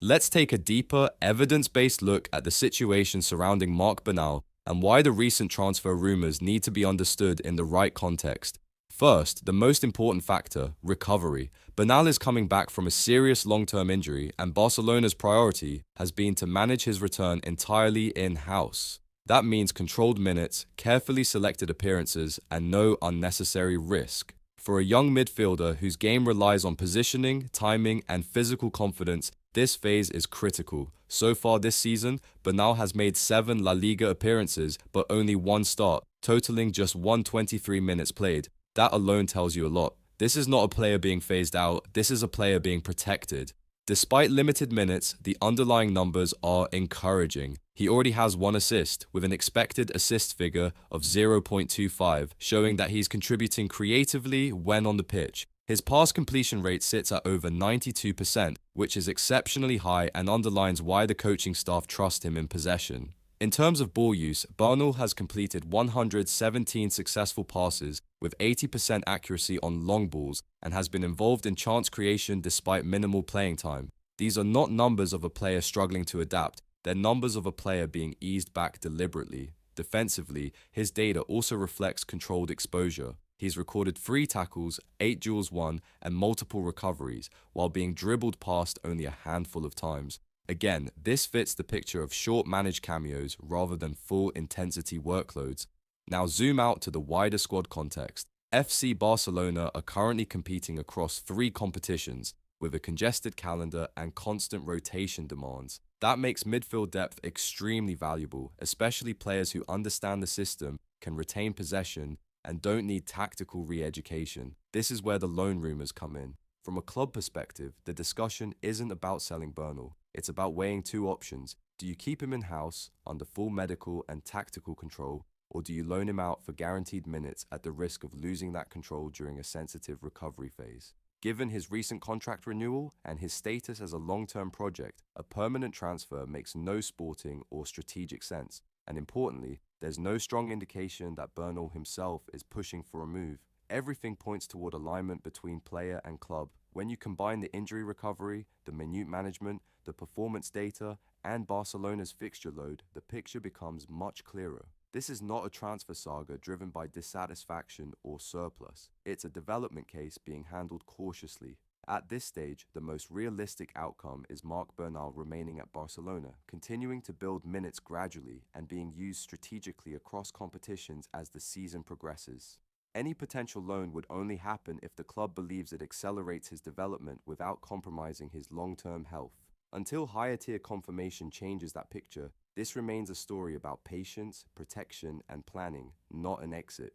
Let's take a deeper, evidence-based look at the situation surrounding Marc Bernal and why the recent transfer rumours need to be understood in the right context. First, the most important factor, recovery. Bernal is coming back from a serious long-term injury, and Barcelona's priority has been to manage his return entirely in-house. That means controlled minutes, carefully selected appearances, and no unnecessary risk. For a young midfielder whose game relies on positioning, timing, and physical confidence, this phase is critical. So far this season, Bernal has made 7 La Liga appearances but only 1 start, totaling just 123 minutes played. That alone tells you a lot. This is not a player being phased out, this is a player being protected. Despite limited minutes, the underlying numbers are encouraging. He already has 1 assist, with an expected assist figure of 0.25, showing that he's contributing creatively when on the pitch. His pass completion rate sits at over 92%, which is exceptionally high and underlines why the coaching staff trust him in possession. In terms of ball use, Bernal has completed 117 successful passes with 80% accuracy on long balls and has been involved in chance creation despite minimal playing time. These are not numbers of a player struggling to adapt, they're numbers of a player being eased back deliberately. Defensively, his data also reflects controlled exposure. He's recorded 3 tackles, 8 duels won, and multiple recoveries, while being dribbled past only a handful of times. Again, this fits the picture of short managed cameos rather than full intensity workloads. Now zoom out to the wider squad context. FC Barcelona are currently competing across 3 competitions, with a congested calendar and constant rotation demands. That makes midfield depth extremely valuable, especially players who understand the system, can retain possession, and don't need tactical re-education. This is where the loan rumours come in. From a club perspective, the discussion isn't about selling Bernal. It's about weighing 2 options. Do you keep him in-house, under full medical and tactical control, or do you loan him out for guaranteed minutes at the risk of losing that control during a sensitive recovery phase? Given his recent contract renewal and his status as a long-term project, a permanent transfer makes no sporting or strategic sense. And importantly, there's no strong indication that Bernal himself is pushing for a move. Everything points toward alignment between player and club. When you combine the injury recovery, the minute management, the performance data, and Barcelona's fixture load, the picture becomes much clearer. This is not a transfer saga driven by dissatisfaction or surplus. It's a development case being handled cautiously. At this stage, the most realistic outcome is Marc Bernal remaining at Barcelona, continuing to build minutes gradually and being used strategically across competitions as the season progresses. Any potential loan would only happen if the club believes it accelerates his development without compromising his long-term health. Until higher-tier confirmation changes that picture, this remains a story about patience, protection, and planning, not an exit.